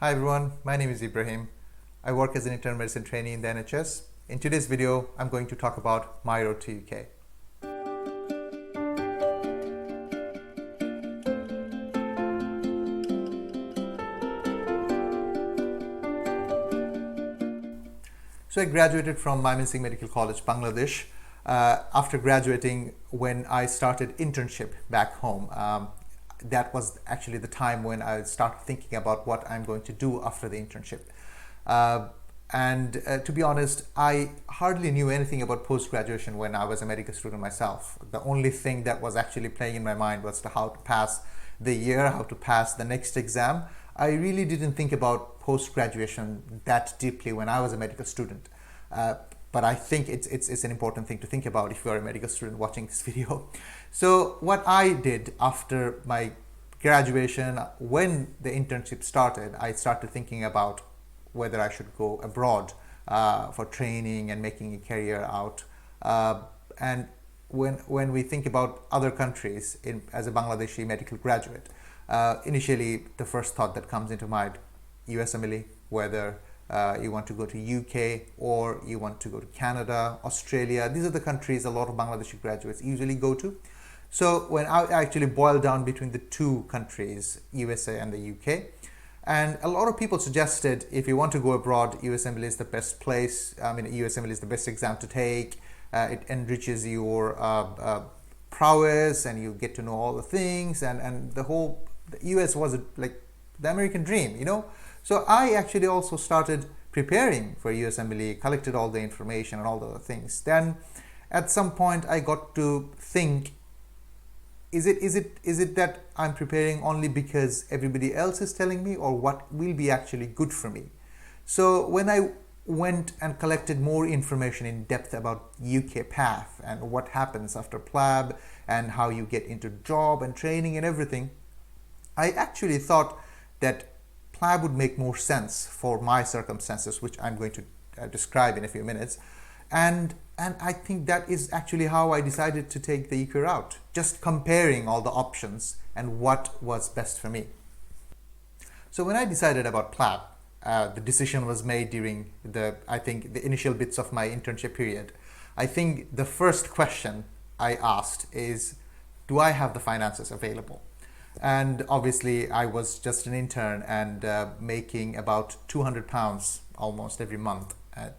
Hi everyone, my name is Ibrahim. I work as an internal medicine trainee in the NHS. In today's video, I'm going to talk about my road to UK. So I graduated from Mymensingh Medical College, Bangladesh. After graduating, when I started internship back home, that was actually the time when I started thinking about what I'm going to do after the internship. To be honest, I hardly knew anything about post-graduation when I was a medical student myself. The only thing that was actually playing in my mind was how to pass the year, how to pass the next exam. I really didn't think about post-graduation that deeply when I was a medical student. But I think it's an important thing to think about if you're a medical student watching this video. So what I did after my graduation, when the internship started, I started thinking about whether I should go abroad for training and making a career out. And when we think about other countries as a Bangladeshi medical graduate, initially the first thought that comes into mind, USMLE, whether you want to go to UK or you want to go to Canada, Australia. These are the countries a lot of Bangladeshi graduates usually go to. So when I actually boiled down between the two countries, USA and the UK, and a lot of people suggested if you want to go abroad, USMLE is the best place. I mean, USMLE is the best exam to take. It enriches your prowess and you get to know all the things, and the US was like the American dream, you know. So I actually also started preparing for USMLE, collected all the information and all the other things. Then at some point I got to think, is it that I'm preparing only because everybody else is telling me, or what will be actually good for me? So when I went and collected more information in depth about UK path and what happens after PLAB and how you get into job and training and everything, I actually thought that PLAB would make more sense for my circumstances, which I'm going to describe in a few minutes. And I think that is actually how I decided to take the UK route, just comparing all the options and what was best for me. So when I decided about PLAB, the decision was made during the initial bits of my internship period. I think the first question I asked is, do I have the finances available? And obviously I was just an intern and making about £200 almost every month.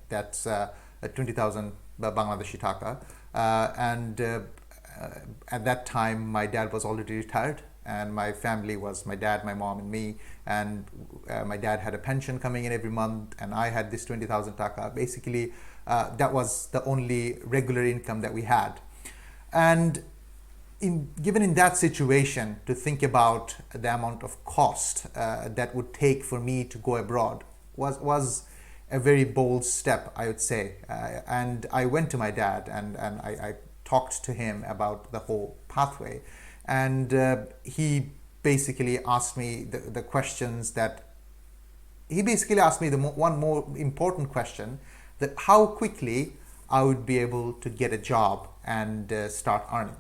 That's 20,000 Bangladeshi taka. At that time my dad was already retired, and my family was my dad, my mom and me, and my dad had a pension coming in every month, and I had this 20,000 taka. Basically that was the only regular income that we had. And given in that situation, to think about the amount of cost that would take for me to go abroad was a very bold step, I would say. And I went to my dad and I talked to him about the whole pathway. And he basically asked me the questions that, he basically asked me one more important question, that how quickly I would be able to get a job and start earning.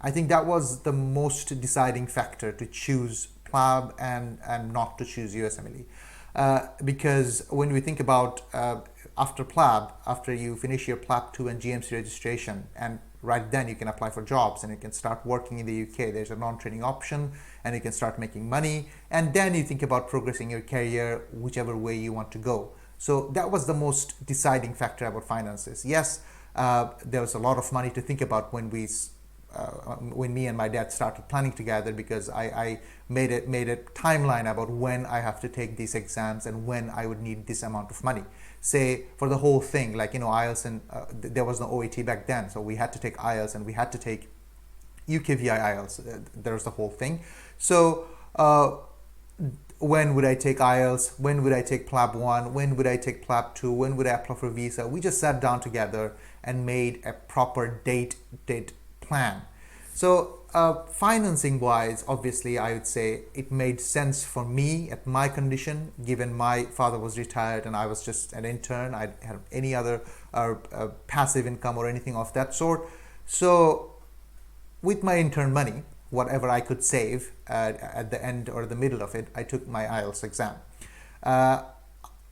I think that was the most deciding factor to choose PLAB and not to choose USMLE. Because when we think about after PLAB, after you finish your PLAB 2 and GMC registration, and right then you can apply for jobs and you can start working in the UK. There's a non-training option and you can start making money, and then you think about progressing your career whichever way you want to go. So that was the most deciding factor about finances. Yes, there was a lot of money to think about when me and my dad started planning together, because I made a timeline about when I have to take these exams and when I would need this amount of money. Say for the whole thing, like, you know, IELTS, and there was no OET back then, so we had to take IELTS and we had to take UKVI IELTS. There was the whole thing. So when would I take IELTS? When would I take PLAB 1? When would I take PLAB 2? When would I apply for visa? We just sat down together and made a proper date plan. So financing wise, obviously I would say it made sense for me at my condition, given my father was retired and I was just an intern. I didn't have any other passive income or anything of that sort. So with my intern money, whatever I could save at the end or the middle of it, I took my IELTS exam. Uh,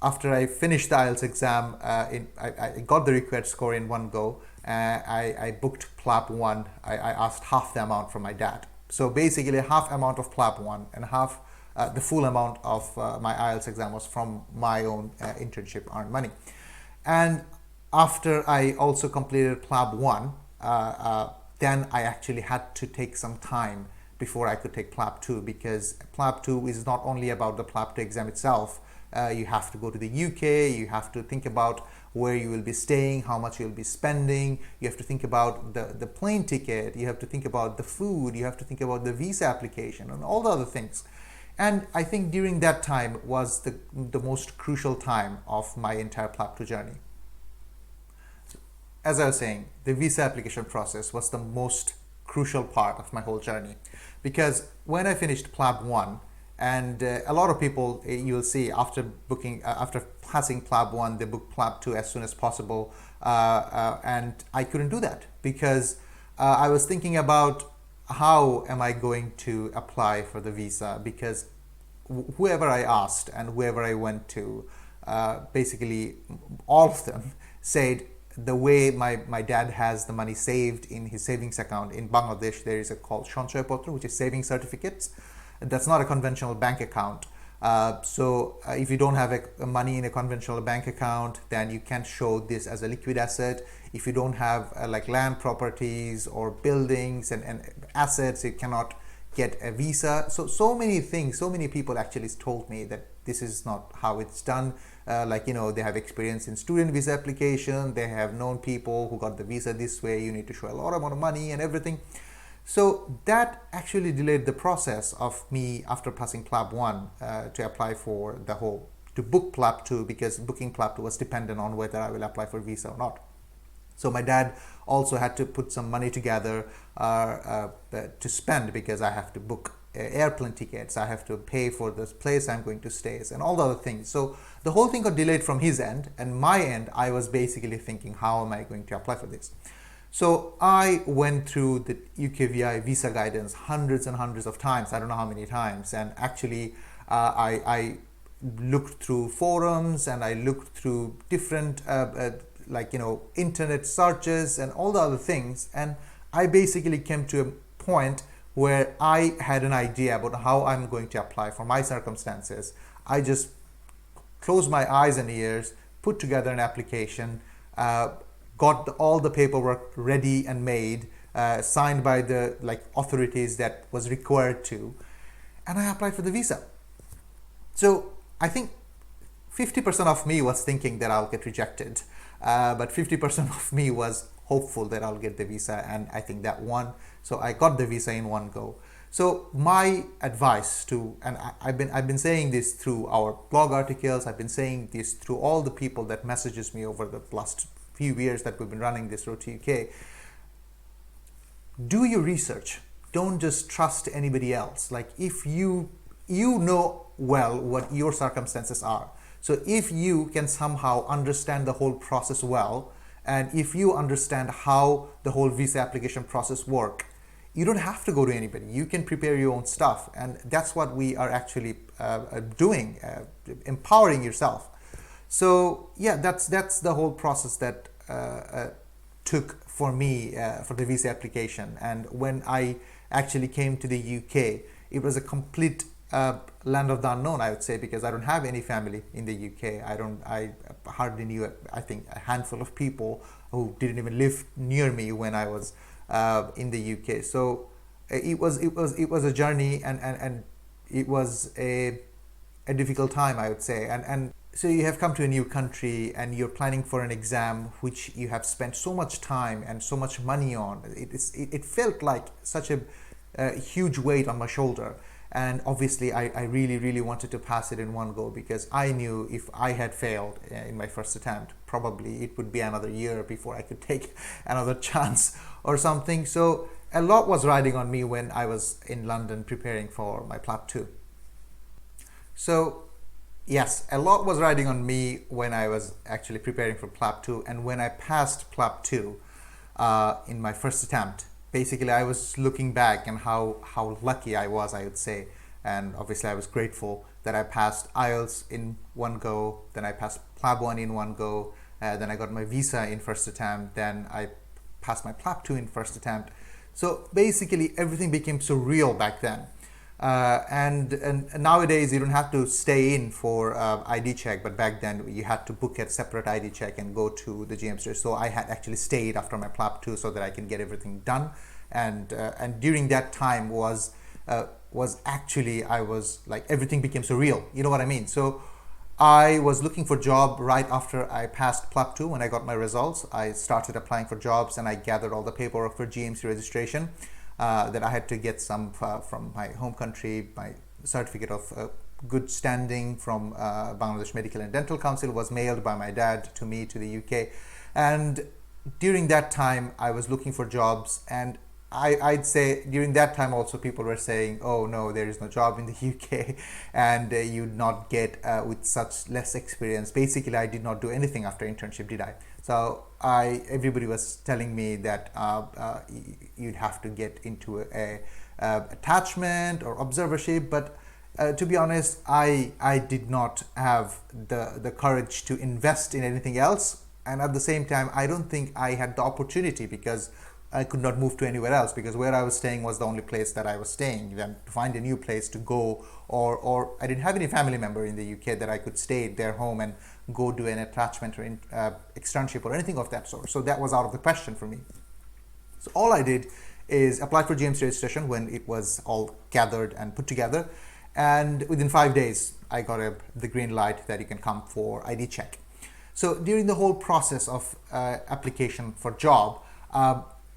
After I finished the IELTS exam, I got the required score in one go. I booked PLAB 1. I asked half the amount from my dad. So basically half amount of PLAB 1 and half the full amount of my IELTS exam was from my own internship earned money. And after I also completed PLAB 1, then I actually had to take some time before I could take PLAB 2, because PLAB 2 is not only about the PLAB 2 exam itself. You have to go to the UK, you have to think about where you will be staying, how much you'll be spending, you have to think about the plane ticket, you have to think about the food, you have to think about the visa application and all the other things. And I think during that time was the most crucial time of my entire PLAB 2 journey. As I was saying, the visa application process was the most crucial part of my whole journey, because when I finished PLAB 1, and a lot of people, you will see after passing PLAB 1, they book PLAB 2 as soon as possible, and I couldn't do that because I was thinking about how am I going to apply for the visa, because whoever I asked and whoever I went to, basically all of them said the way my dad has the money saved in his savings account in Bangladesh, there is a called Sanchoy Potro, which is saving certificates. That's not a conventional bank account. So if you don't have money in a conventional bank account, then you can't show this as a liquid asset. If you don't have like land properties or buildings and assets, you cannot get a visa. So many things, so many people actually told me that this is not how it's done. They have experience in student visa application. They have known people who got the visa this way. You need to show a lot amount of money and everything. So that actually delayed the process of me after passing PLAB 1 to apply for to book PLAB 2, because booking PLAB 2 was dependent on whether I will apply for visa or not. So my dad also had to put some money together to spend, because I have to book airplane tickets, I have to pay for this place I'm going to stay and all the other things. So the whole thing got delayed from his end, and my end, I was basically thinking, how am I going to apply for this? So I went through the UKVI visa guidance hundreds and hundreds of times. I don't know how many times. And actually, I looked through forums and I looked through different, internet searches and all the other things. And I basically came to a point where I had an idea about how I'm going to apply for my circumstances. I just closed my eyes and ears, put together an application, got all the paperwork ready and made, signed by the authorities that was required to, and I applied for the visa. So I think 50% of me was thinking that I'll get rejected, but 50% of me was hopeful that I'll get the visa, and I think that won. So I got the visa in one go. So my advice and I've been saying this through our blog articles, I've been saying this through all the people that messages me over the last few years that we've been running this Road to UK. Do your research. Don't just trust anybody else. Like, if you know well what your circumstances are. So if you can somehow understand the whole process well, and if you understand how the whole visa application process work, you don't have to go to anybody. You can prepare your own stuff, and that's what we are actually doing, empowering yourself. So yeah, that's the whole process that took for me for the visa application. And when I actually came to the UK, it was a complete land of the unknown, I would say, because I don't have any family in the UK. I hardly knew, I think, a handful of people who didn't even live near me when I was in the UK. So it was a journey, and it was a difficult time, I would say. And so you have come to a new country and you're planning for an exam which you have spent so much time and so much money on. It felt like such a huge weight on my shoulder. And obviously I really wanted to pass it in one go, because I knew if I had failed in my first attempt, probably it would be another year before I could take another chance or something. So a lot was riding on me when I was in London preparing for my PLAB 2. So yes, a lot was riding on me when I was actually preparing for PLAB 2, and when I passed PLAB 2 in my first attempt, basically I was looking back and how lucky I was, I would say, And obviously I was grateful that I passed IELTS in one go, then I passed PLAB 1 in one go, then I got my visa in first attempt, then I passed my PLAB 2 in first attempt. So basically everything became so real back then. And nowadays you don't have to stay in for ID check, but back then you had to book a separate ID check and go to the GM store. So I had actually stayed after my PLAB 2 so that I can get everything done. And during that time was actually, I was like, everything became so real. You know what I mean? So I was looking for a job right after I passed PLAB 2. When I got my results, I started applying for jobs and I gathered all the paperwork for GMC registration. That I had to get some from my home country. My certificate of good standing from Bangladesh Medical and Dental Council was mailed by my dad to me to the UK. And during that time, I was looking for jobs, and I'd say during that time also people were saying, oh no, there is no job in the UK and you'd not get with such less experience. Basically, I did not do anything after internship, did I? So everybody was telling me that you'd have to get into a attachment or observership, but to be honest, I did not have the courage to invest in anything else. And at the same time, I don't think I had the opportunity because I could not move to anywhere else, because where I was staying was the only place that I was staying. Then to find a new place to go, or I didn't have any family member in the UK that I could stay at their home and go do an attachment or externship or anything of that sort. So that was out of the question for me. So all I did is apply for GMC registration when it was all gathered and put together. And within 5 days, I got the green light that you can come for ID check. So during the whole process of application for job,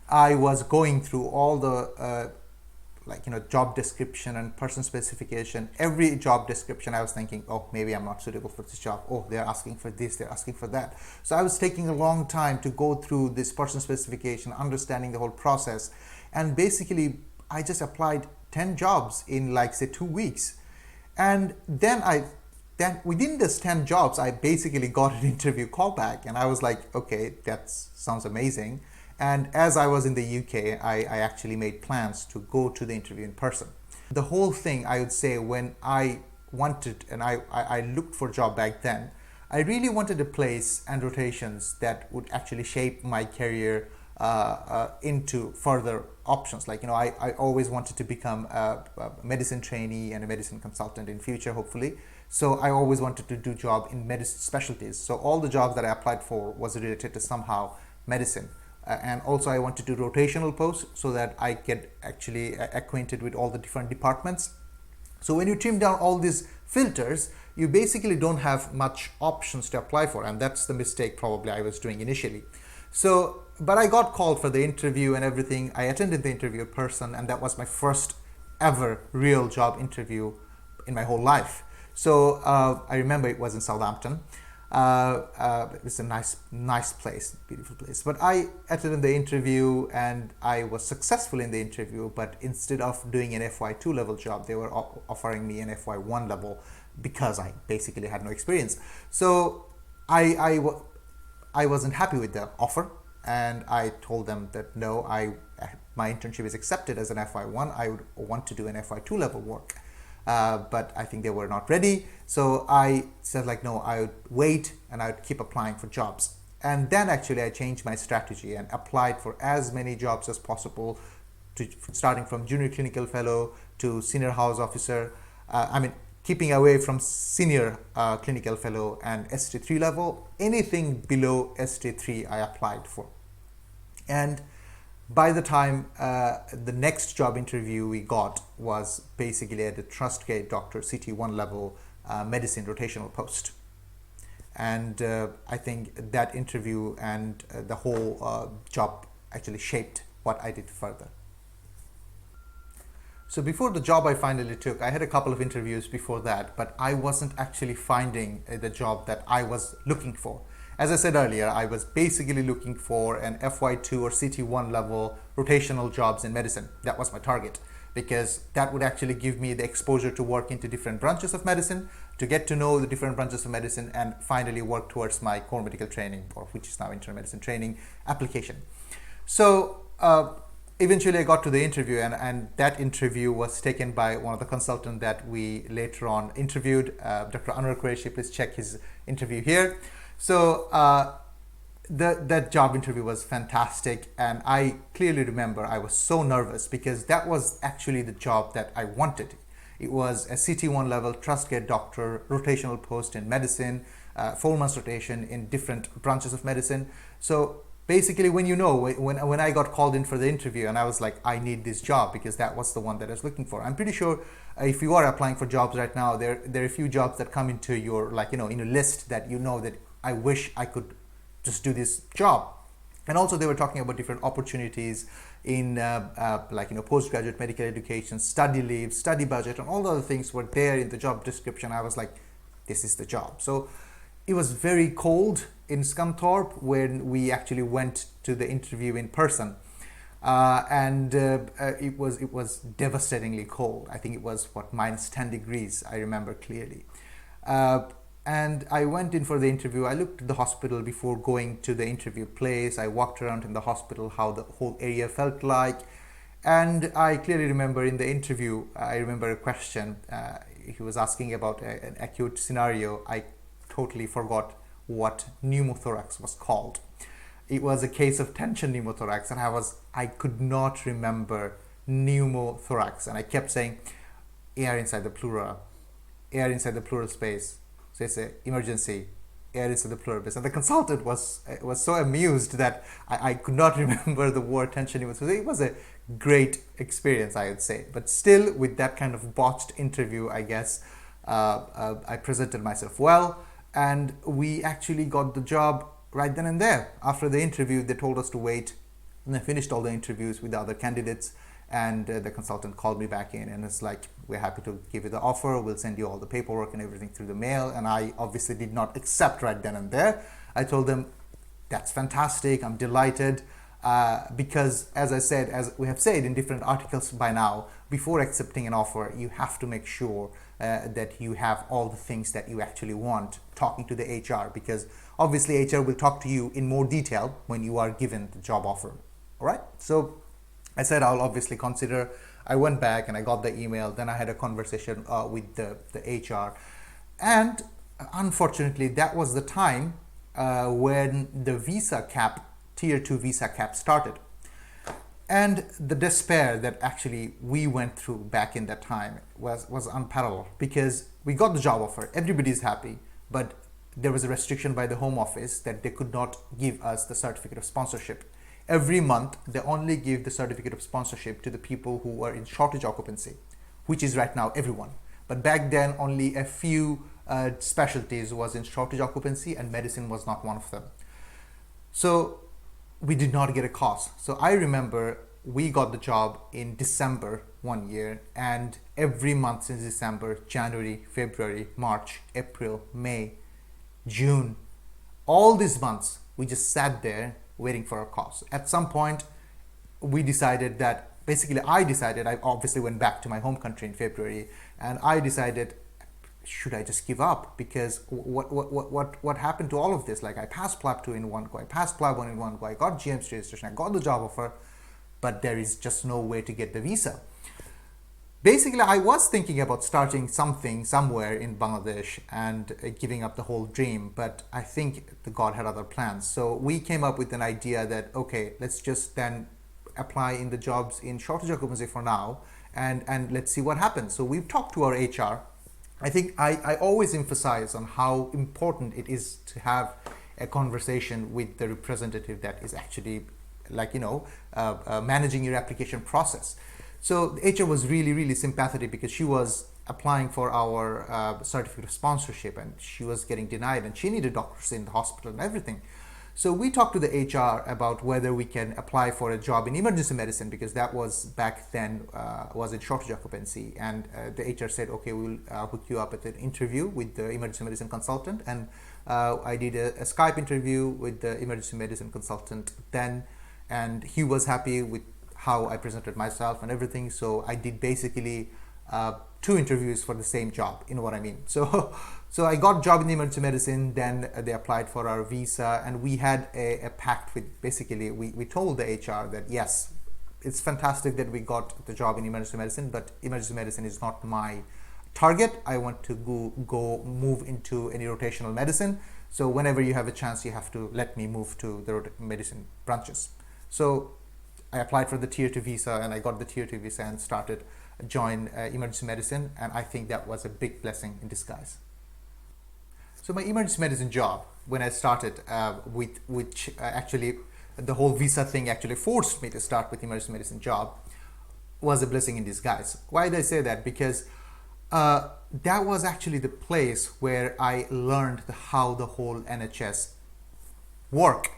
I was going through all the job description and person specification. Every job description, I was thinking, oh, maybe I'm not suitable for this job. Oh, they're asking for this, they're asking for that. So I was taking a long time to go through this person specification, understanding the whole process. And basically, I just applied 10 jobs in say 2 weeks. And then within this 10 jobs, I basically got an interview callback. And I was like, okay, that sounds amazing. And as I was in the UK, I actually made plans to go to the interview in person. The whole thing, I would say, when I wanted and I looked for a job back then, I really wanted a place and rotations that would actually shape my career into further options. I always wanted to become a medicine trainee and a medicine consultant in future, hopefully. So I always wanted to do job in medicine specialties. So all the jobs that I applied for was related to somehow medicine. And also I want to do rotational posts so that I get actually acquainted with all the different departments. So when you trim down all these filters, you basically don't have much options to apply for, and that's the mistake probably I was doing initially. So, but I got called for the interview and everything. I attended the interview in person, and that was my first ever real job interview in my whole life. So I remember it was in Southampton. It's a nice place, beautiful place. But I attended the interview and I was successful in the interview, but instead of doing an FY2 level job, they were offering me an FY1 level because I basically had no experience. So I wasn't happy with the offer, and I told them that no, my internship is accepted as an FY1. I would want to do an FY2 level work. But I think they were not ready. So I said no, I would wait and I would keep applying for jobs. And then actually I changed my strategy and applied for as many jobs as possible, starting from junior clinical fellow to senior house officer. Keeping away from senior clinical fellow and ST3 level. Anything below ST3 I applied for. And by the time the next job interview we got was basically at the Trustgate Doctor CT1 level medicine rotational post. And I think that interview and the whole job actually shaped what I did further. So before the job I finally took, I had a couple of interviews before that, but I wasn't actually finding the job that I was looking for. As I said earlier, I was basically looking for an FY2 or CT1 level rotational jobs in medicine. That was my target, because that would actually give me the exposure to work into different branches of medicine, to get to know the different branches of medicine, and finally work towards my core medical training, or which is now internal medicine training application. So eventually I got to the interview, and that interview was taken by one of the consultants that we later on interviewed, Dr. Anwar Qureshi. Please check his interview here. So that job interview was fantastic, and I clearly remember I was so nervous because that was actually the job that I wanted. It was a CT1 level trust gate doctor, rotational post in medicine, 4 months rotation in different branches of medicine. So basically, when I got called in for the interview, and I was like, I need this job because that was the one that I was looking for. I'm pretty sure if you are applying for jobs right now, there are a few jobs that come into your in a list that that I wish I could just do this job. And also they were talking about different opportunities in postgraduate medical education, study leave, study budget, and all the other things were there in the job description. I was like, this is the job. So it was very cold in Scunthorpe when we actually went to the interview in person, and it was devastatingly cold. I think it was -10 degrees. I remember clearly. And I went in for the interview. I looked at the hospital before going to the interview place. I walked around in the hospital, how the whole area felt like. And I clearly remember in the interview, I remember a question. He was asking about an acute scenario. I totally forgot what pneumothorax was called. It was a case of tension pneumothorax, and I could not remember pneumothorax. And I kept saying, air inside the pleura, air inside the pleural space. So it's an emergency, air inside the pleural space. And the consultant was so amused that I could not remember the word tension pneumothorax. It was a great experience, I would say. But still, with that kind of botched interview, I guess, I presented myself well. And we actually got the job right then and there. After the interview, they told us to wait. And I finished all the interviews with the other candidates. And the consultant called me back in and it's like, we're happy to give you the offer. We'll send you all the paperwork and everything through the mail. And I obviously did not accept right then and there. I told them, that's fantastic. I'm delighted. Because as I said, as we have said in different articles by now, before accepting an offer, you have to make sure that you have all the things that you actually want, talking to the HR, because obviously HR will talk to you in more detail when you are given the job offer. All right. So I said, I'll obviously consider. I went back and I got the email. Then I had a conversation with the HR. And unfortunately, that was the time when the visa cap, tier 2 visa cap started. And the despair that actually we went through back in that time was unparalleled, because we got the job offer, everybody's happy, but there was a restriction by the Home Office that they could not give us the certificate of sponsorship. Every month, they only give the certificate of sponsorship to the people who are in shortage occupancy, which is right now everyone. But back then, only a few specialties was in shortage occupancy, and medicine was not one of them. So we did not get a cause. So I remember we got the job in December one year, and every month since December, January, February, March, April, May, June, all these months, we just sat there waiting for a cause. At some point, we decided that, I obviously went back to my home country in February, and I decided, should I just give up? Because what happened to all of this? Like, I passed PLAB 2 in one go, I passed PLAB 1 in one go, I got GMC registration, I got the job offer, but there is just no way to get the visa. Basically, I was thinking about starting something somewhere in Bangladesh and giving up the whole dream, but I think the God had other plans. So we came up with an idea that, okay, let's just then apply in the jobs in shortage occupancy for now, and let's see what happens. So we've talked to our HR. I think I always emphasize on how important it is to have a conversation with the representative that is actually managing your application process. So the HR was really, really sympathetic, because she was applying for our certificate of sponsorship and she was getting denied, and she needed doctors in the hospital and everything. So we talked to the HR about whether we can apply for a job in emergency medicine, because that was back then was in shortage occupancy. And the HR said, okay, we'll hook you up at an interview with the emergency medicine consultant. And I did a Skype interview with the emergency medicine consultant then, and he was happy with how I presented myself and everything. So I did basically 2 interviews for the same job, you know what I mean? So I got a job in emergency medicine, then they applied for our visa, and we had a pact with, basically, we told the HR that yes, it's fantastic that we got the job in emergency medicine, but emergency medicine is not my target. I want to go move into any rotational medicine. So whenever you have a chance, you have to let me move to the medicine branches. So I applied for the tier 2 visa, and I got the tier 2 visa and started join emergency medicine, and I think that was a big blessing in disguise. So my emergency medicine job, when I started which actually the whole visa thing actually forced me to start with emergency medicine job, was a blessing in disguise. Why did I say that? Because that was actually the place where I learned how the whole NHS work.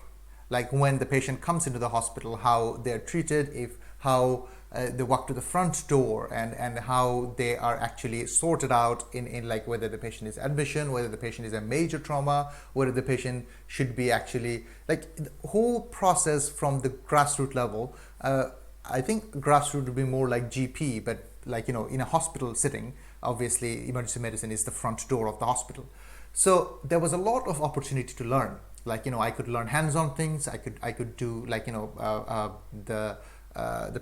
Like when the patient comes into the hospital, how they're treated, how they walk to the front door, and how they are actually sorted out in like whether the patient is admission, whether the patient is a major trauma, whether the patient should be actually, like the whole process from the grassroots level. I think grassroots would be more like GP, but like, in a hospital setting, obviously emergency medicine is the front door of the hospital. So there was a lot of opportunity to learn. Like, I could learn hands-on things. I could do like, the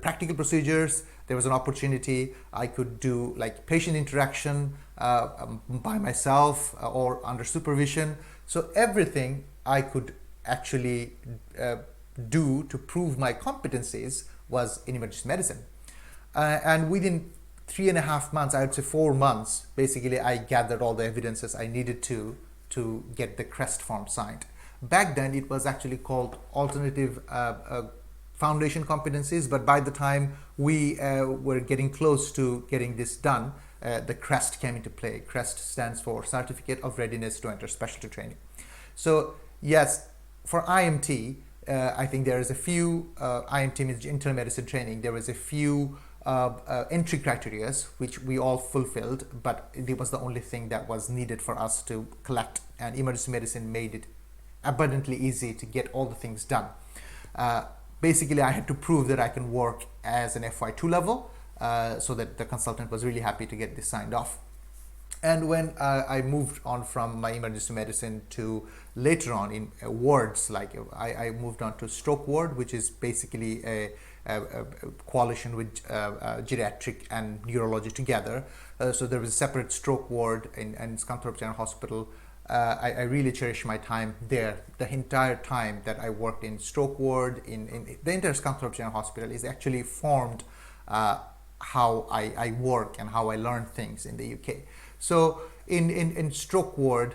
practical procedures. There was an opportunity. I could do like patient interaction by myself or under supervision. So everything I could actually do to prove my competencies was in emergency medicine. And within 3.5 months, I would say 4 months, basically I gathered all the evidences I needed to get the CREST form signed. Back then it was actually called alternative foundation competencies, but by the time we were getting close to getting this done, the CREST came into play. CREST stands for Certificate of Readiness to Enter Specialty Training. So yes, for IMT, I think there is a few, IMT means internal medicine training, there was a few entry criteria which we all fulfilled, but it was the only thing that was needed for us to collect, and emergency medicine made it abundantly easy to get all the things done. Basically, I had to prove that I can work as an FY2 level, so that the consultant was really happy to get this signed off. And when I moved on from my emergency medicine to later on in wards, like I moved on to stroke ward, which is basically a coalition with geriatric and neurology together. So there was a separate stroke ward in Scunthorpe General Hospital. I really cherish my time there. The entire time that I worked in stroke ward, in the entire Scunthorpe General Hospital is actually formed how I work and how I learn things in the UK. So in stroke ward,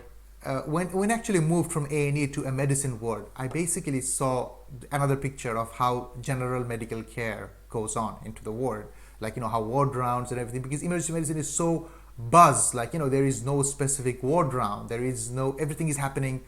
when I actually moved from A&E to a medicine ward, I basically saw another picture of how general medical care goes on into the ward, like how ward rounds and everything, because emergency medicine is so buzz, like there is no specific ward round, there is no, everything is happening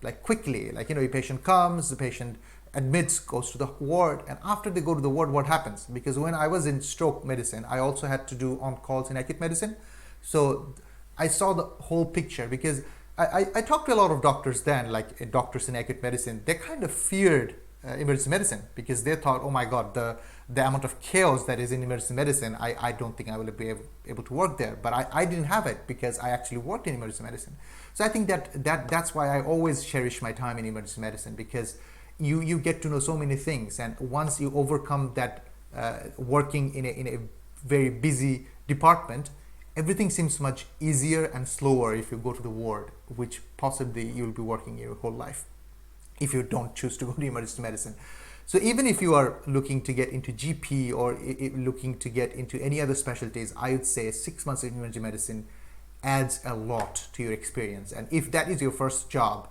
like quickly, like a patient comes, the patient admits, goes to the ward, and after they go to the ward, what happens? Because when I was in stroke medicine, I also had to do on calls in acute medicine. So I saw the whole picture, because I talked to a lot of doctors then, like doctors in acute medicine. They kind of feared emergency medicine, because they thought, oh my God, the amount of chaos that is in emergency medicine, I don't think I will be able to work there. But I didn't have it, because I actually worked in emergency medicine. So I think that's why I always cherish my time in emergency medicine, because you get to know so many things, and once you overcome that working in a very busy department, everything seems much easier and slower if you go to the ward, which possibly you'll be working your whole life if you don't choose to go to emergency medicine. So even if you are looking to get into GP or looking to get into any other specialties, I would say 6 months in emergency medicine adds a lot to your experience. And if that is your first job,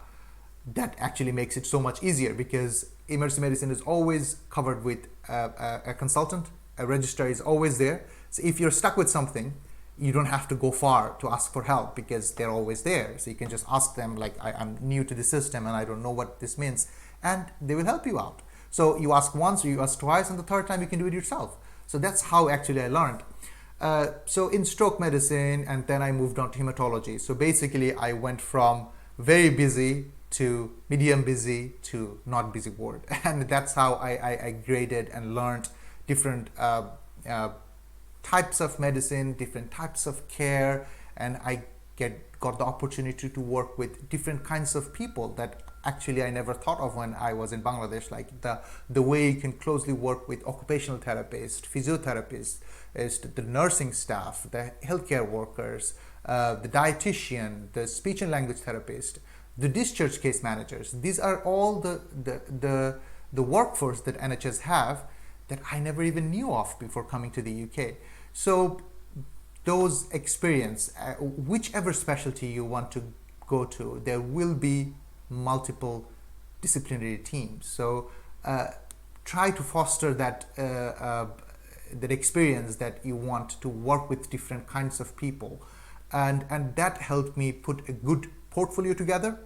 that actually makes it so much easier, because emergency medicine is always covered with a consultant, a registrar is always there. So if you're stuck with something, you don't have to go far to ask for help, because they're always there. So you can just ask them, like, I'm new to the system and I don't know what this means, and they will help you out. So you ask once, or you ask twice, and the third time you can do it yourself. So that's how actually I learned. So in stroke medicine, and then I moved on to hematology. So basically I went from very busy to medium busy to not busy ward. And that's how I graded and learned different types of medicine, different types of care, and I got the opportunity to work with different kinds of people that actually I never thought of when I was in Bangladesh, like the way you can closely work with occupational therapists, physiotherapists, the nursing staff, the healthcare workers, the dietitian, the speech and language therapist, the discharge case managers. These are all the workforce that NHS have that I never even knew of before coming to the UK. So those experience, whichever specialty you want to go to, there will be multiple disciplinary teams. So try to foster that that experience that you want to work with different kinds of people, and that helped me put a good portfolio together.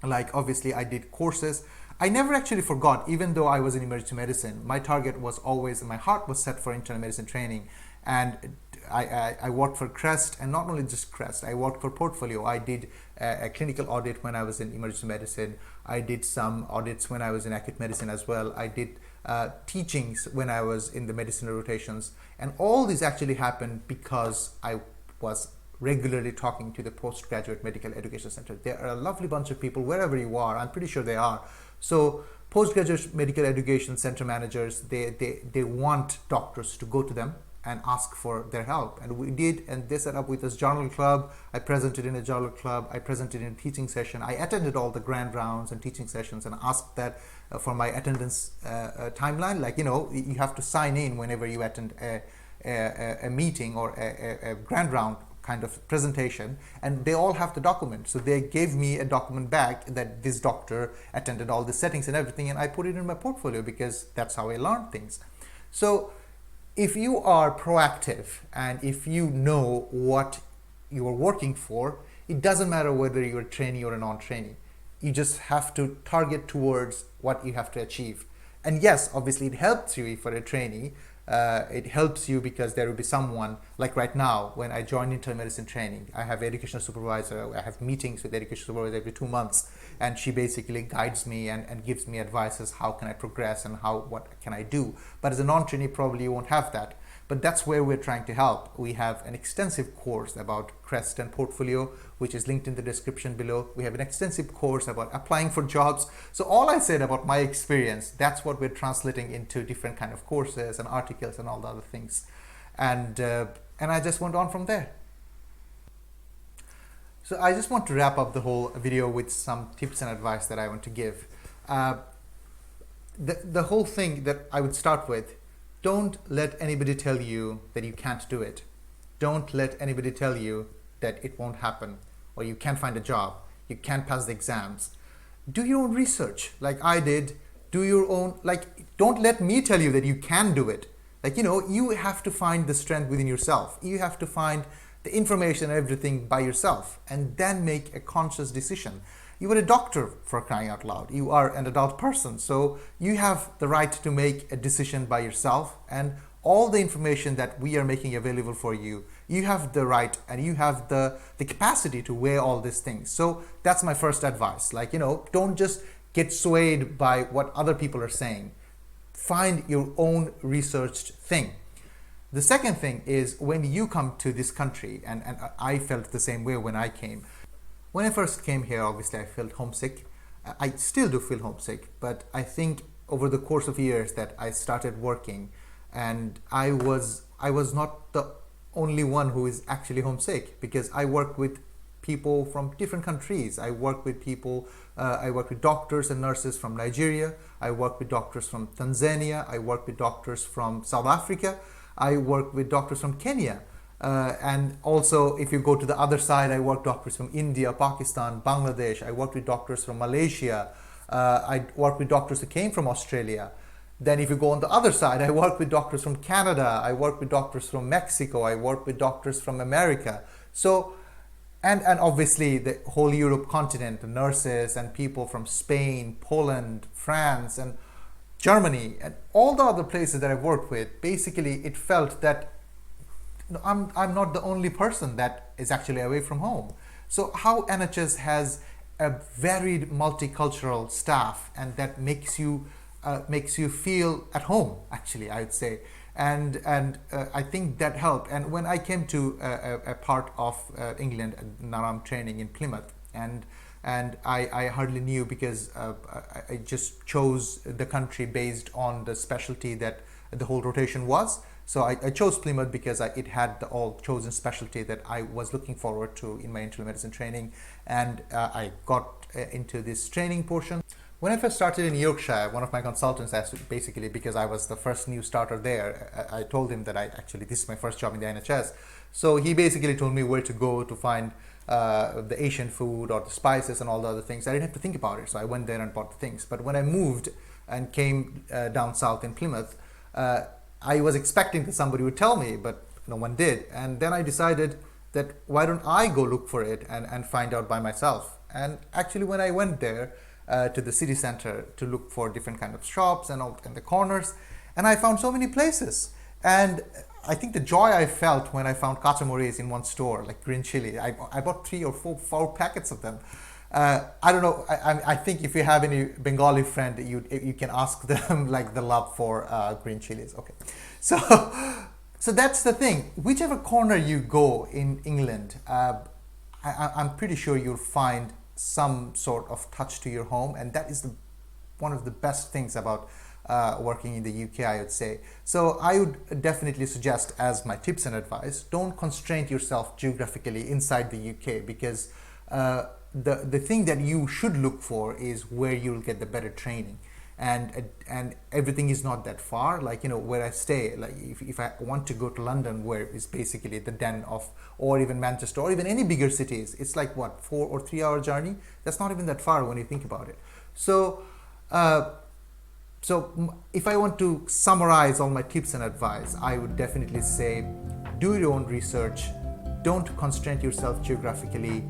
Like obviously I did courses. I never actually forgot, even though I was in emergency medicine, my target was always, my heart was set for internal medicine training. And I worked for CREST, and not only just CREST, I worked for portfolio. I did a clinical audit when I was in emergency medicine. I did some audits when I was in acute medicine as well. I did teachings when I was in the medicinal rotations. And all this actually happened because I was regularly talking to the Postgraduate Medical Education Center. They are a lovely bunch of people wherever you are. I'm pretty sure they are. So Postgraduate Medical Education Center managers, they want doctors to go to them and ask for their help. And we did, and they set up with us journal club. I presented in a journal club. I presented in a teaching session. I attended all the grand rounds and teaching sessions and asked that for my attendance timeline. Like, you know, you have to sign in whenever you attend a meeting or a grand round kind of presentation, and they all have the document. So they gave me a document back that this doctor attended all the settings and everything, and I put it in my portfolio because that's how I learn things. So if you are proactive and if you know what you are working for, it doesn't matter whether you're a trainee or a non-trainee. You just have to target towards what you have to achieve. And yes, obviously it helps you if you're a trainee. It helps you because there will be someone, like right now when I joined internal medicine training, I have educational supervisor. I have meetings with educational supervisor every 2 months, and she basically guides me and gives me advices, how can I progress and what can I do. But as a non-trainee, probably you won't have that. But that's where we're trying to help. We have an extensive course about CREST and portfolio, which is linked in the description below. We have an extensive course about applying for jobs. So all I said about my experience, that's what we're translating into different kind of courses and articles and all the other things. And I just went on from there. So I just want to wrap up the whole video with some tips and advice that I want to give. The whole thing that I would start with: don't let anybody tell you that you can't do it. Don't let anybody tell you that it won't happen, or you can't find a job, you can't pass the exams. Do your own research, like I did. Do your own, don't let me tell you that you can do it. You have to find the strength within yourself. You have to find the information and everything by yourself, and then make a conscious decision. You are a doctor, for crying out loud. You are an adult person, so you have the right to make a decision by yourself, and all the information that we are making available for you, you have the right and you have the capacity to weigh all these things. So that's my first advice. Don't just get swayed by what other people are saying. Find your own researched thing. The second thing is, when you come to this country, and I felt the same way when I came. When I first came here, obviously I felt homesick. I still do feel homesick, but I think over the course of years that I started working, and I was not the only one who is actually homesick, because I work with people from different countries. I work with doctors and nurses from Nigeria. I work with doctors from Tanzania. I work with doctors from South Africa. I work with doctors from Kenya. And also, if you go to the other side, I work with doctors from India, Pakistan, Bangladesh. I work with doctors from Malaysia. I work with doctors who came from Australia. Then if you go on the other side, I work with doctors from Canada. I work with doctors from Mexico. I work with doctors from America. So, and obviously the whole Europe continent, the nurses and people from Spain, Poland, France, and Germany, and all the other places that I've worked with. Basically, it felt that I'm not the only person that is actually away from home. So how NHS has a varied multicultural staff, and that makes you feel at home, actually, I would say. And I think that helped. And when I came to a part of England, now I'm training in Plymouth, and I hardly knew because I just chose the country based on the specialty that the whole rotation was. So I chose Plymouth because it had the all chosen specialty that I was looking forward to in my internal medicine training, and I got into this training portion. When I first started in Yorkshire, one of my consultants asked, basically because I was the first new starter there, I told him that this is my first job in the NHS. So he basically told me where to go to find the Asian food or the spices and all the other things. I didn't have to think about it, so I went there and bought the things. But when I moved and came down south in Plymouth, I was expecting that somebody would tell me, but no one did. And then I decided that why don't I go look for it and find out by myself. And actually when I went there to the city center to look for different kind of shops and the corners, and I found so many places. And I think the joy I felt when I found kacamores in one store, like green chili. I bought 3 or 4 packets of them. I don't know. I think if you have any Bengali friend, you can ask them like the love for green chilies. Okay, so that's the thing. Whichever corner you go in England, I'm pretty sure you'll find some sort of touch to your home, and that is one of the best things about working in the UK, I would say. So I would definitely suggest, as my tips and advice, don't constrain yourself geographically inside the UK, because the thing that you should look for is where you'll get the better training, and everything is not that far. Like, you know, where I stay, like if I want to go to London, where is basically the den of, or even Manchester, or even any bigger cities, it's like what, 4 or 3 hour journey. That's not even that far when you think about it. So if I want to summarize all my tips and advice, I would definitely say, do your own research. Don't constrain yourself geographically.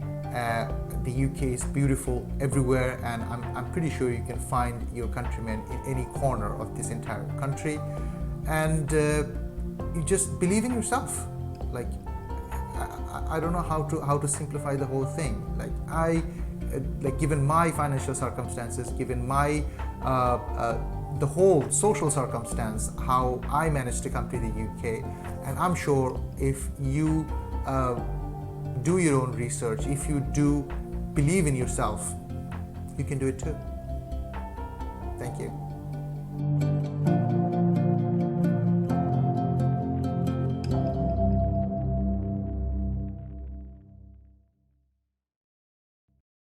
The UK is beautiful everywhere, and I'm pretty sure you can find your countrymen in any corner of this entire country. And you just believe in yourself. Like, I don't know how to simplify the whole thing. Like given my financial circumstances, given my the whole social circumstance, how I managed to come to the UK, and I'm sure if you do your own research, if you do believe in yourself, you can do it too. Thank you.